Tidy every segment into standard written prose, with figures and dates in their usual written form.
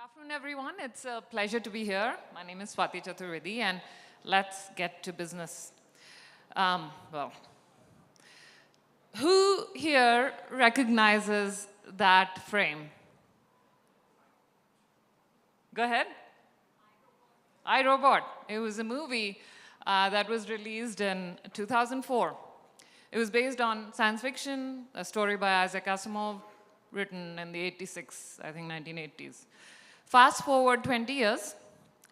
afternoon, everyone. It's a pleasure to be here. My name is Swati Chaturvedi, and let's get to business. Who here recognizes that frame? Go ahead. iRobot. It was a movie that was released in 2004. It was based on science fiction, a story by Isaac Asimov, written in the 1980s. Fast forward 20 years,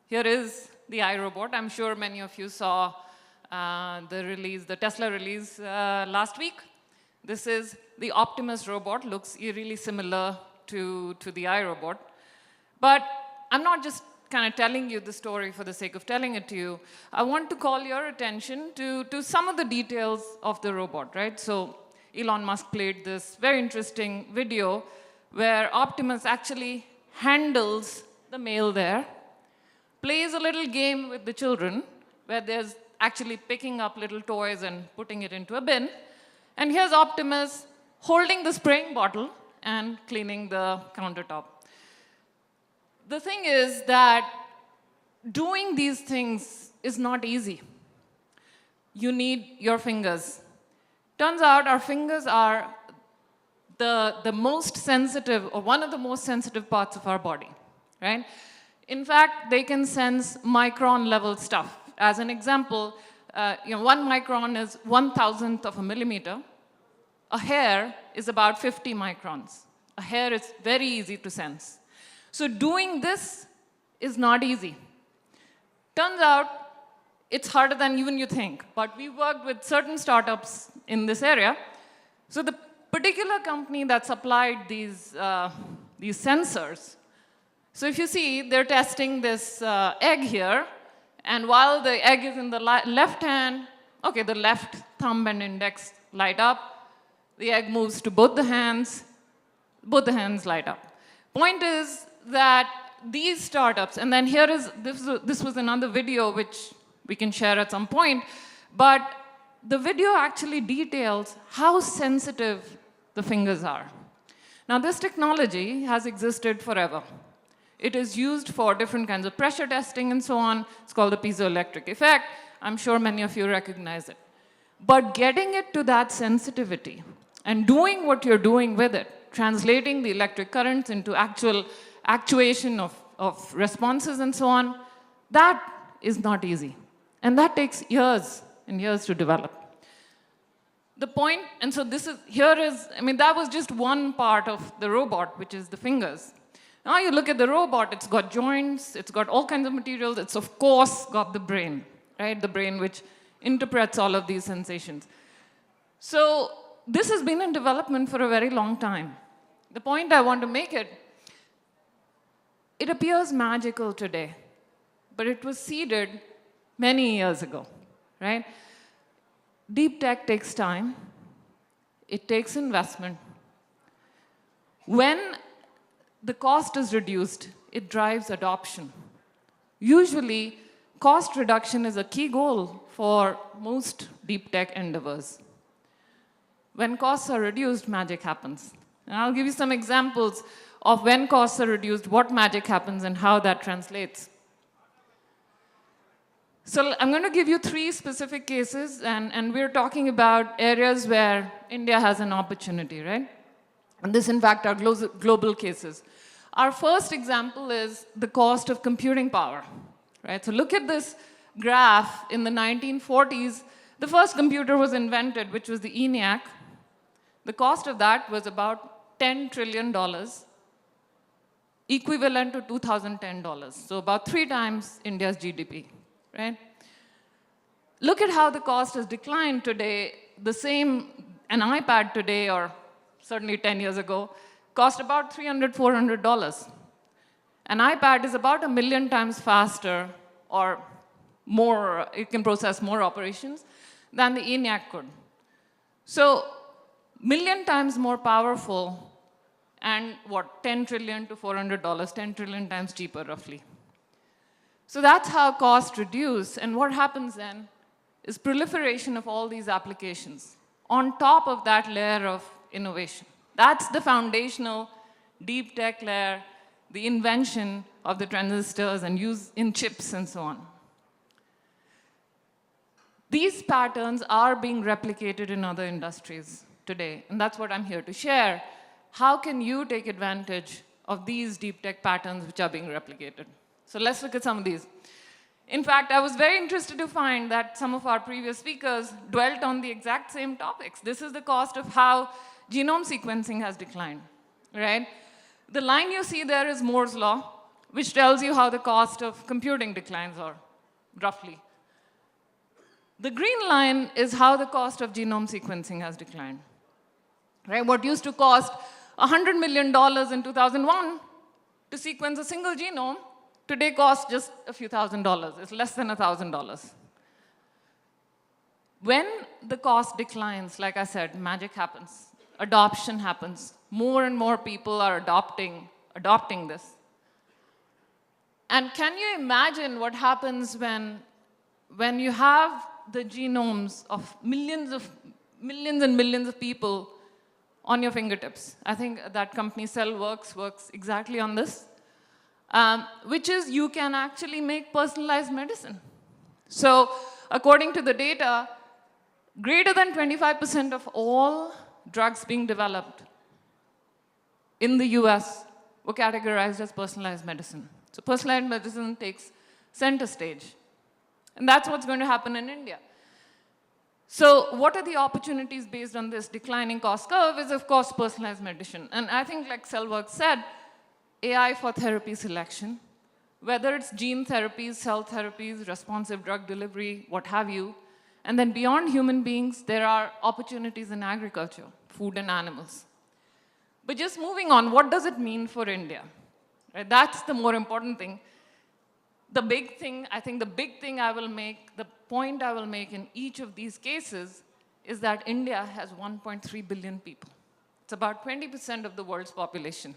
here is the iRobot. I'm sure many of you saw the Tesla release last week. This is the Optimus robot, looks eerily similar to the iRobot. But I'm not just kind of telling you the story for the sake of telling it to you. I want to call your attention to some of the details of the robot, right? So Elon Musk played this very interesting video where Optimus actually handles the mail there, plays a little game with the children, where there's actually picking up little toys and putting it into a bin. And here's Optimus holding the spraying bottle and cleaning the countertop. The thing is that doing these things is not easy. You need your fingers. Turns out our fingers are the most sensitive, or one of the most sensitive parts of our body, right? In fact, they can sense micron-level stuff. As an example, 1 micron is 1,000th of a millimeter. A hair is about 50 microns. A hair is very easy to sense. So doing this is not easy. Turns out it's harder than even you think. But we worked with certain startups in this area. So the particular company that supplied these sensors, so if you see, they're testing this egg here. And while the egg is in the left hand, okay, the left thumb and index light up. The egg moves to both the hands light up. Point is that these startups, and then here is, this was another video which we can share at some point, but the video actually details how sensitive the fingers are. Now, this technology has existed forever. It is used for different kinds of pressure testing and so on. It's called the piezoelectric effect. I'm sure many of you recognize it. But getting it to that sensitivity and doing what you're doing with it, translating the electric currents into actual actuation of responses and so on, that is not easy. And that takes years and years to develop. The point, and so that was just one part of the robot, which is the fingers. Now you look at the robot, it's got joints, it's got all kinds of materials, it's of course got the brain, right? The brain which interprets all of these sensations. So this has been in development for a very long time. The point I want to make it appears magical today, but it was seeded many years ago, right? Deep tech takes time. It takes investment. When the cost is reduced, it drives adoption. Usually, cost reduction is a key goal for most deep tech endeavors. When costs are reduced, magic happens. And I'll give you some examples of when costs are reduced, what magic happens, and how that translates. So I'm going to give you 3 specific cases, and we're talking about areas where India has an opportunity, right? And this, in fact, are global cases. Our first example is the cost of computing power, right? So look at this graph. In the 1940s, the first computer was invented, which was the ENIAC. The cost of that was about $10 trillion, equivalent to $2010, so about 3 times India's GDP, right? Look at how the cost has declined today. An iPad today, or certainly 10 years ago, cost about $300, $400. An iPad is about 1 million times faster, or more, it can process more operations than the ENIAC could. So, 1 million times more powerful, and what, $10 trillion to $400, 10 trillion times cheaper, roughly. So that's how costs reduce, and what happens then is proliferation of all these applications on top of that layer of innovation. That's the foundational deep tech layer the invention of the transistors and use in chips and so on. These patterns are being replicated in other industries today, and that's what I'm here to share. How can you take advantage of these deep tech patterns which are being replicated? So let's look at some of these. In fact, I was very interested to find that some of our previous speakers dwelt on the exact same topics. This is the cost of how genome sequencing has declined, right? The line you see there is Moore's law, which tells you how the cost of computing declines, or roughly. The green line is how the cost of genome sequencing has declined, right? What used to cost $100 million in 2001 to sequence a single genome today costs just a few $1,000s. It's less than $1,000. When the cost declines, like I said, magic happens. Adoption happens. More and more people are adopting this. And can you imagine what happens when you have the genomes of millions and millions of people on your fingertips? I think that company Cellworks works exactly on this. Which is you can actually make personalized medicine. So according to the data, greater than 25% of all drugs being developed in the US were categorized as personalized medicine. So personalized medicine takes center stage. And that's what's going to happen in India. So what are the opportunities based on this declining cost curve is, of course, personalized medicine. And I think, like Cellworks said, AI for therapy selection, whether it's gene therapies, cell therapies, responsive drug delivery, what have you. And then beyond human beings, there are opportunities in agriculture, food and animals. But just moving on, what does it mean for India? Right? That's the more important thing. The big thing, I think the big thing I will make, the point I will make in each of these cases is that India has 1.3 billion people. It's about 20% of the world's population.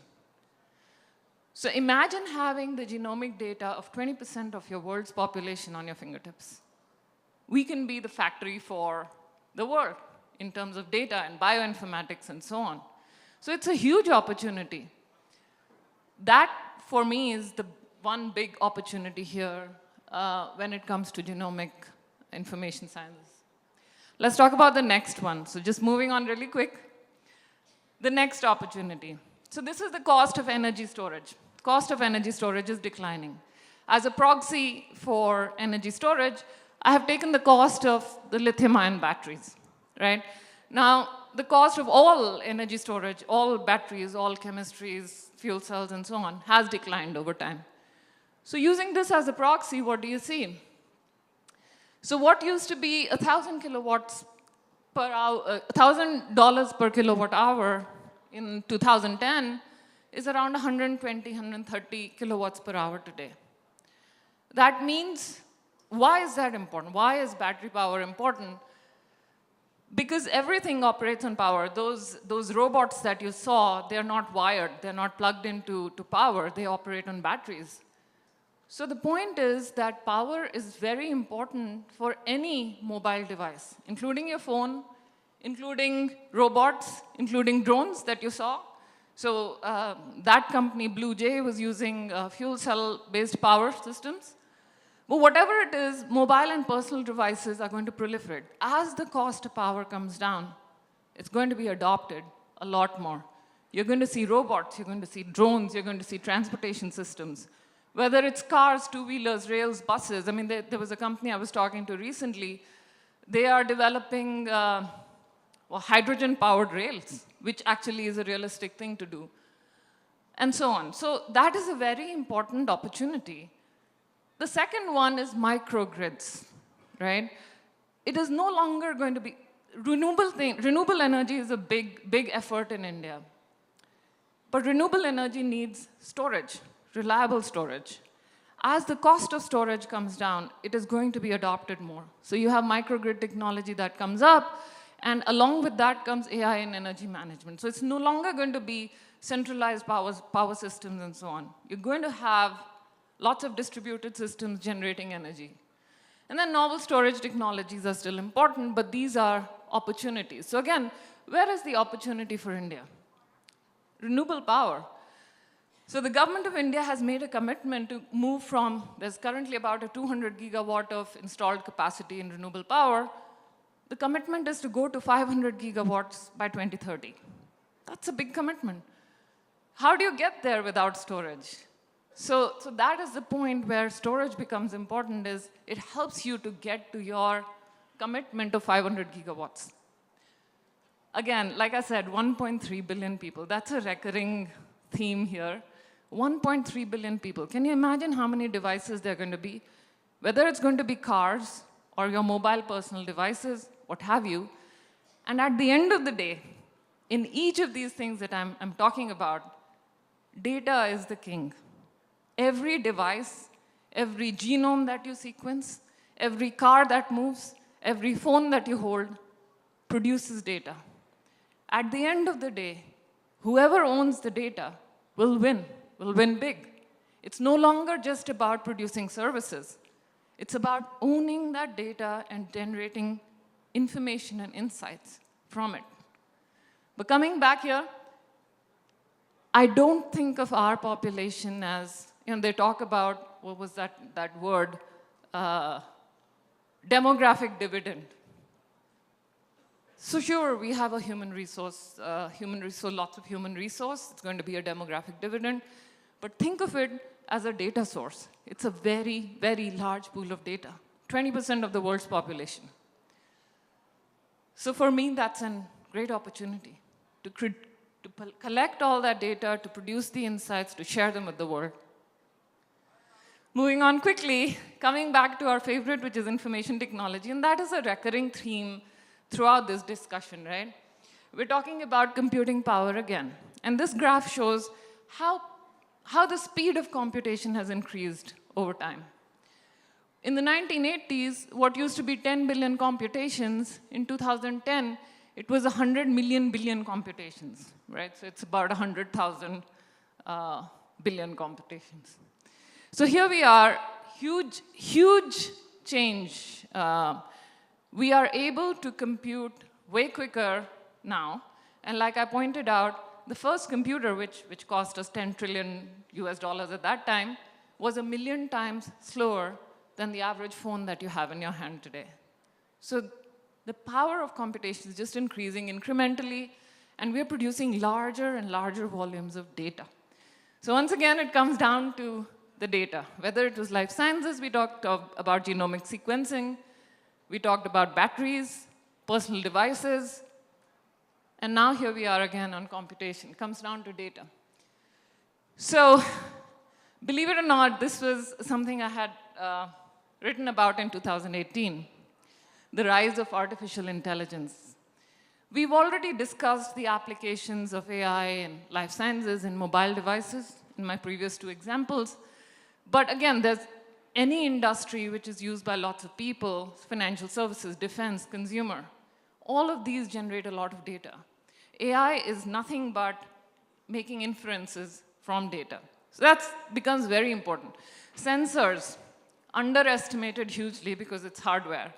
So imagine having the genomic data of 20% of your world's population on your fingertips. We can be the factory for the world in terms of data and bioinformatics and so on. So it's a huge opportunity. That, for me, is the one big opportunity here when it comes to genomic information sciences. Let's talk about the next one. So just moving on really quick. The next opportunity. So this is the cost of energy storage. Cost of energy storage is declining. As a proxy for energy storage, I have taken the cost of the lithium-ion batteries, right? Now, the cost of all energy storage, all batteries, all chemistries, fuel cells, and so on, has declined over time. So using this as a proxy, what do you see? So what used to be 1,000 kilowatts per hour, $1,000 per kilowatt hour in 2010 is around 120, 130 kilowatts per hour today. That means, why is that important? Why is battery power important? Because everything operates on power. Those robots that you saw, they're not wired. They're not plugged into power. They operate on batteries. So the point is that power is very important for any mobile device, including your phone, including robots, including drones that you saw. So that company, Blue Jay, was using fuel cell-based power systems. But whatever it is, mobile and personal devices are going to proliferate. As the cost of power comes down, it's going to be adopted a lot more. You're going to see robots, you're going to see drones, you're going to see transportation systems. Whether it's cars, two-wheelers, rails, buses. I mean, there was a company I was talking to recently. They are developing hydrogen-powered rails, which actually is a realistic thing to do, and so on. So that is a very important opportunity. The second one is microgrids, right? It is no longer going to be, renewable energy is a big effort in India. But renewable energy needs storage, reliable storage. As the cost of storage comes down, it is going to be adopted more. So you have microgrid technology that comes up, and along with that comes AI and energy management. So it's no longer going to be centralized power systems and so on. You're going to have lots of distributed systems generating energy. And then novel storage technologies are still important, but these are opportunities. So again, where is the opportunity for India? Renewable power. So the government of India has made a commitment to move from, there's currently about a 200 gigawatt of installed capacity in renewable power. The commitment is to go to 500 gigawatts by 2030. That's a big commitment. How do you get there without storage? So that is the point where storage becomes important, is it helps you to get to your commitment of 500 gigawatts. Again, like I said, 1.3 billion people. That's a recurring theme here. 1.3 billion people. Can you imagine how many devices there are going to be? Whether it's going to be cars or your mobile personal devices, what have you. And at the end of the day, in each of these things that I'm talking about, data is the king. Every device, every genome that you sequence, every car that moves, every phone that you hold produces data. At the end of the day, whoever owns the data will win big. It's no longer just about producing services. It's about owning that data and generating information and insights from it. But coming back here, I don't think of our population as, they talk about, what was that word? Demographic dividend. So sure, we have a human resource, lots of human resource. It's going to be a demographic dividend. But think of it as a data source. It's a very, very large pool of data, 20% of the world's population. So for me, that's a great opportunity to collect all that data, to produce the insights, to share them with the world. Moving on quickly, coming back to our favorite, which is information technology, and that is a recurring theme throughout this discussion, right? We're talking about computing power again. And this graph shows how the speed of computation has increased over time. In the 1980s, what used to be 10 billion computations, in 2010, it was 100 million billion computations, right? So it's about 100,000 billion computations. So here we are, huge, huge change. We are able to compute way quicker now. And like I pointed out, the first computer, which cost us $10 trillion at that time, was 1 million times slower than the average phone that you have in your hand today. So the power of computation is just increasing incrementally, and we're producing larger and larger volumes of data. So once again, it comes down to the data. Whether it was life sciences, we talked about genomic sequencing, we talked about batteries, personal devices, and now here we are again on computation. It comes down to data. So believe it or not, this was something I had written about in 2018, the rise of artificial intelligence. We've already discussed the applications of AI in life sciences and mobile devices in my previous 2 examples. But again, there's any industry which is used by lots of people, financial services, defense, consumer, all of these generate a lot of data. AI is nothing but making inferences from data. So that becomes very important. Sensors, underestimated hugely because it's hardware.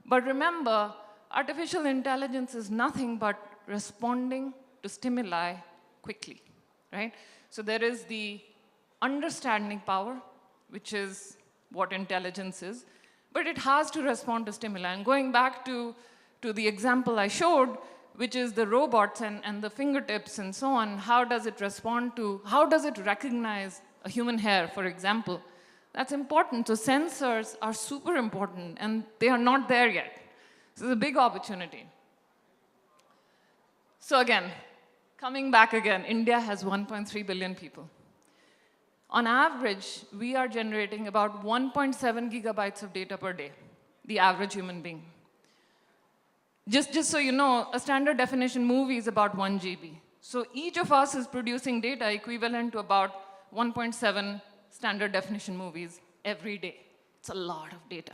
But remember, artificial intelligence is nothing but responding to stimuli quickly, right? So there is the understanding power, which is what intelligence is, but it has to respond to stimuli. And going back to the example I showed, which is the robots and the fingertips and so on, how does it respond to, how does it recognize a human hair, for example? That's important. So sensors are super important, and they are not there yet. So it's a big opportunity. So again, coming back again, India has 1.3 billion people. On average, we are generating about 1.7 gigabytes of data per day, the average human being. Just so you know, a standard definition movie is about 1 GB. So each of us is producing data equivalent to about 1.7 standard definition movies every day. It's a lot of data.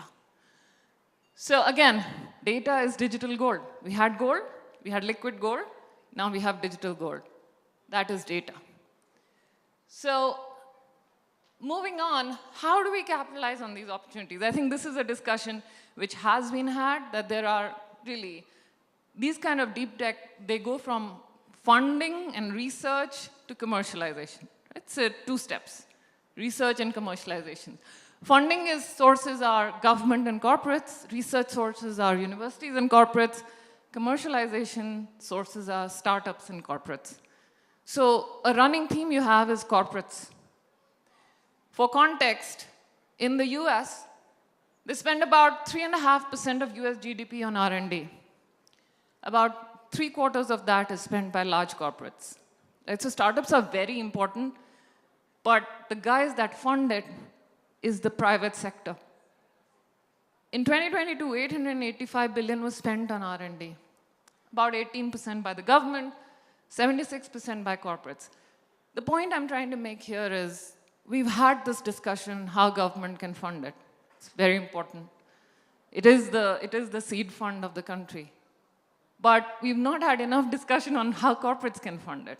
So again, data is digital gold. We had gold, we had liquid gold, now we have digital gold. That is data. So moving on, how do we capitalize on these opportunities? I think this is a discussion which has been had, that there are really, these kind of deep tech, they go from funding and research to commercialization. It's two steps, research and commercialization. Funding sources are government and corporates. Research sources are universities and corporates. Commercialization sources are startups and corporates. So a running theme you have is corporates. For context, in the US, they spend about 3.5% of US GDP on R&D. About 3/4 of that is spent by large corporates. Right? So startups are very important, but the guys that fund it is the private sector. In 2022, $885 billion was spent on R&D. About 18% by the government, 76% by corporates. The point I'm trying to make here is we've had this discussion how government can fund it. It's very important. It is the seed fund of the country. But we've not had enough discussion on how corporates can fund it.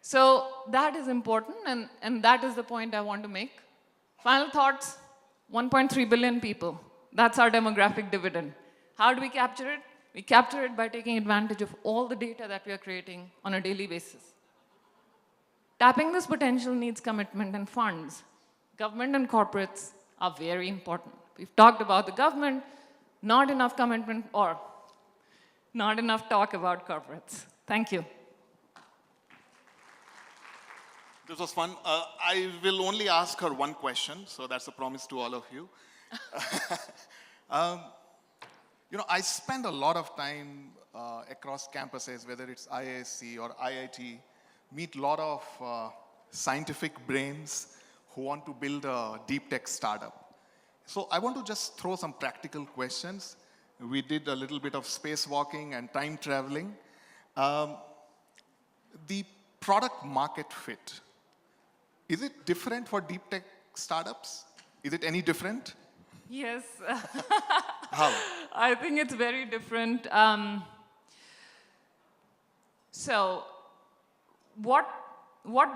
So that is important, and that is the point I want to make. Final thoughts, 1.3 billion people. That's our demographic dividend. How do we capture it? We capture it by taking advantage of all the data that we are creating on a daily basis. Tapping this potential needs commitment and funds. Government and corporates are very important. We've talked about the government, not enough commitment or not enough talk about corporates. Thank you. This was fun. I will only ask her one question, so that's a promise to all of you. I spend a lot of time across campuses, whether it's IISc or IIT, meet a lot of scientific brains who want to build a deep tech startup. So I want to just throw some practical questions. We did a little bit of spacewalking and time traveling. The product market fit, is it different for deep tech startups? Is it any different? Yes. How? I think it's very different. So what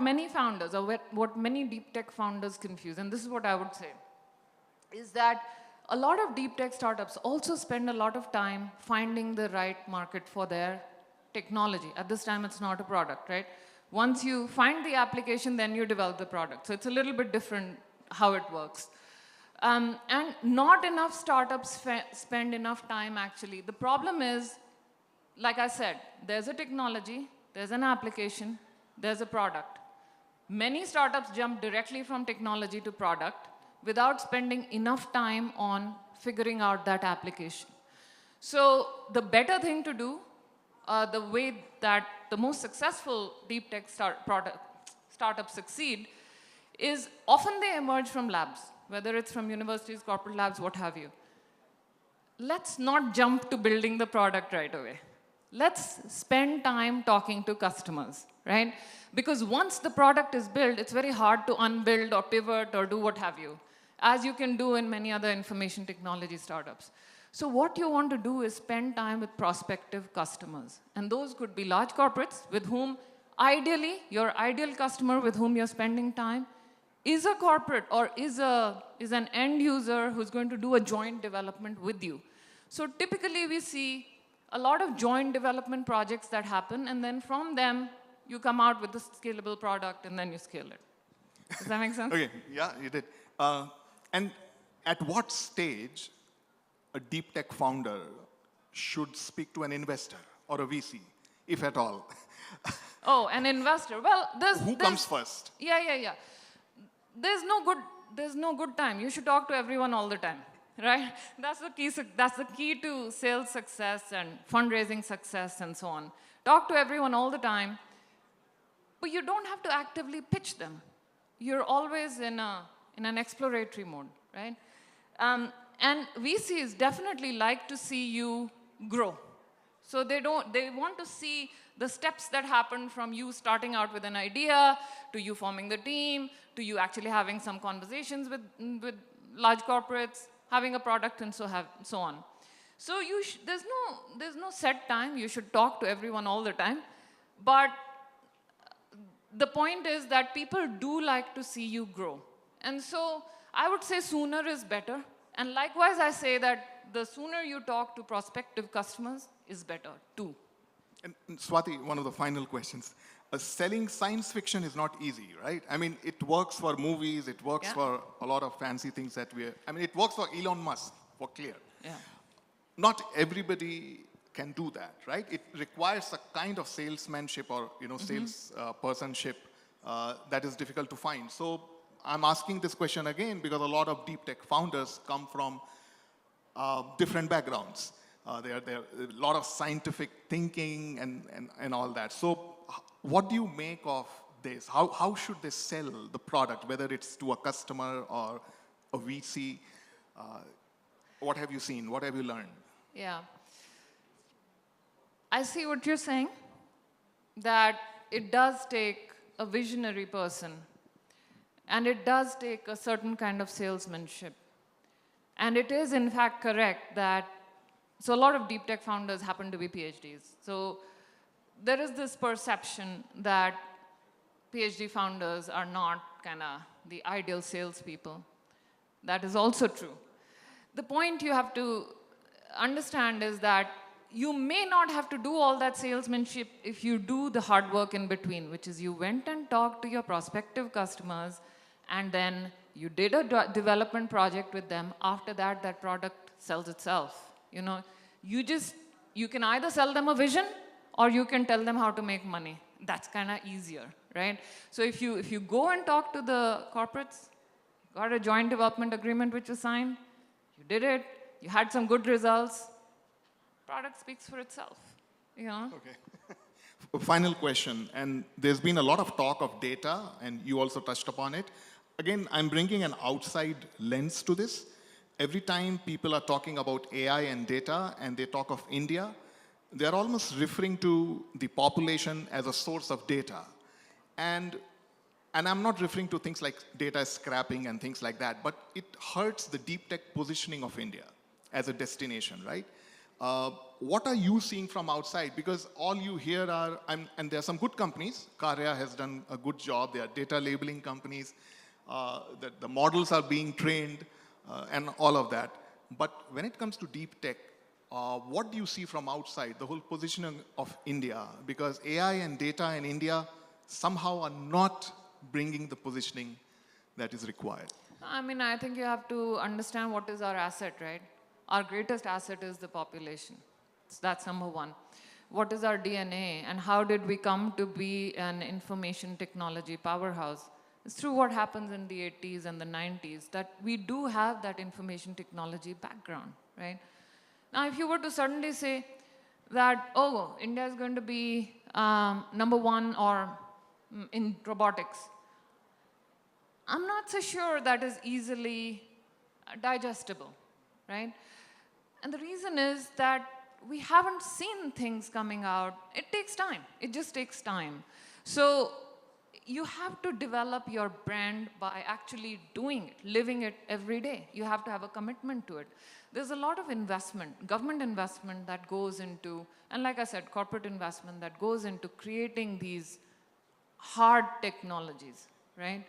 many founders, or what many deep tech founders confuse, and this is what I would say, is that a lot of deep tech startups also spend a lot of time finding the right market for their technology. At this time, it's not a product, right? Once you find the application, then you develop the product. So it's a little bit different how it works. And not enough startups spend enough time, actually. The problem is, like I said, there's a technology, there's an application, there's a product. Many startups jump directly from technology to product without spending enough time on figuring out that application. So the better thing to do, the way that the most successful deep tech startups succeed, is often they emerge from labs, whether it's from universities, corporate labs, what have you. Let's not jump to building the product right away. Let's spend time talking to customers, right? Because once the product is built, it's very hard to unbuild or pivot or do what have you, as you can do in many other information technology startups. So what you want to do is spend time with prospective customers. And those could be large corporates with whom, ideally, your ideal customer with whom you're spending time is a corporate or is an end user who's going to do a joint development with you. So typically we see a lot of joint development projects that happen, and then from them, you come out with a scalable product, and then you scale it. Does that make sense? Okay, yeah, you did. And at what stage a deep tech founder should speak to an investor or a VC, if at all? Oh, an investor. Well, Who comes first? Yeah. There's no good time. You should talk to everyone all the time, right? That's the key to sales success and fundraising success and so on. Talk to everyone all the time, but you don't have to actively pitch them. You're always in an exploratory mode, right? And VCs definitely like to see you grow. So they want to see the steps that happen from you starting out with an idea, to you forming the team, to you actually having some conversations with large corporates, having a product, and so on. So there's no set time. You should talk to everyone all the time. But the point is that people do like to see you grow. And so I would say sooner is better. And likewise, I say that the sooner you talk to prospective customers is better too. And Swati, one of the final questions. Selling science fiction is not easy, right? I mean, it works for movies, it works Yeah. for a lot of fancy things that I mean, it works for Elon Musk, for clear. Yeah. Not everybody can do that, right? It requires a kind of salesmanship or, sales personship that is difficult to find. So I'm asking this question again because a lot of deep tech founders come from different backgrounds. There are a lot of scientific thinking and all that. So what do you make of this? How should they sell the product, whether it's to a customer or a VC? What have you seen? What have you learned? Yeah. I see what you're saying, that it does take a visionary person, and it does take a certain kind of salesmanship. And it is, in fact, correct that, so a lot of deep tech founders happen to be PhDs. So there is this perception that PhD founders are not kind of the ideal salespeople. That is also true. The point you have to understand is that you may not have to do all that salesmanship if you do the hard work in between, which is you went and talked to your prospective customers, and then you did a development project with them. After that, that product sells itself. You can either sell them a vision or you can tell them how to make money. That's kind of easier, right? So if you go and talk to the corporates, got a joint development agreement which was signed, you did it, you had some good results, product speaks for itself, Okay. Final question, and there's been a lot of talk of data, and you also touched upon it. Again, I'm bringing an outside lens to this. Every time people are talking about AI and data, and they talk of India, they're almost referring to the population as a source of data. And I'm not referring to things like data scrapping and things like that, but it hurts the deep tech positioning of India as a destination, right? What are you seeing from outside? Because all you hear are, and there are some good companies. Karya has done a good job. There are data labeling companies. That the models are being trained and all of that. But when it comes to deep tech, what do you see from outside, the whole positioning of India? Because AI and data in India somehow are not bringing the positioning that is required. I mean, I think you have to understand what is our asset, right? Our greatest asset is the population. So that's number one. What is our DNA, and how did we come to be an information technology powerhouse? It's through what happens in the 80s and the 90s that we do have that information technology background, right? Now, if you were to suddenly say that, oh, India is going to be number one or in robotics, I'm not so sure that is easily digestible, right? And the reason is that we haven't seen things coming out. It takes time. It just takes time. So you have to develop your brand by actually doing it, living it every day. You have to have a commitment to it. There's a lot of investment, government investment that goes into, and like I said, corporate investment that goes into creating these hard technologies, right?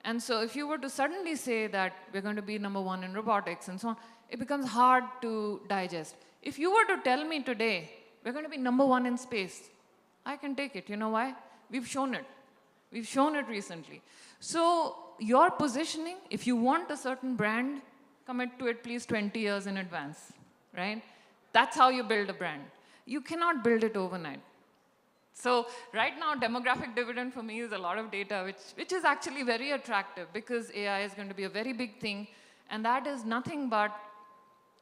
And so if you were to suddenly say that we're going to be number one in robotics and so on, it becomes hard to digest. If you were to tell me today, we're going to be number one in space, I can take it. You know why? We've shown it. We've shown it recently. So your positioning, if you want a certain brand, commit to it please 20 years in advance, right? That's how you build a brand. You cannot build it overnight. So right now, demographic dividend for me is a lot of data, which is actually very attractive because AI is going to be a very big thing. And that is nothing but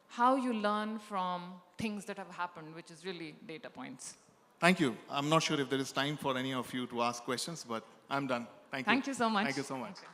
how you learn from things that have happened, which is really data points. Thank you. I'm not sure if there is time for any of you to ask questions, but I'm done. Thank you. Thank you so much. Thank you so much. Okay.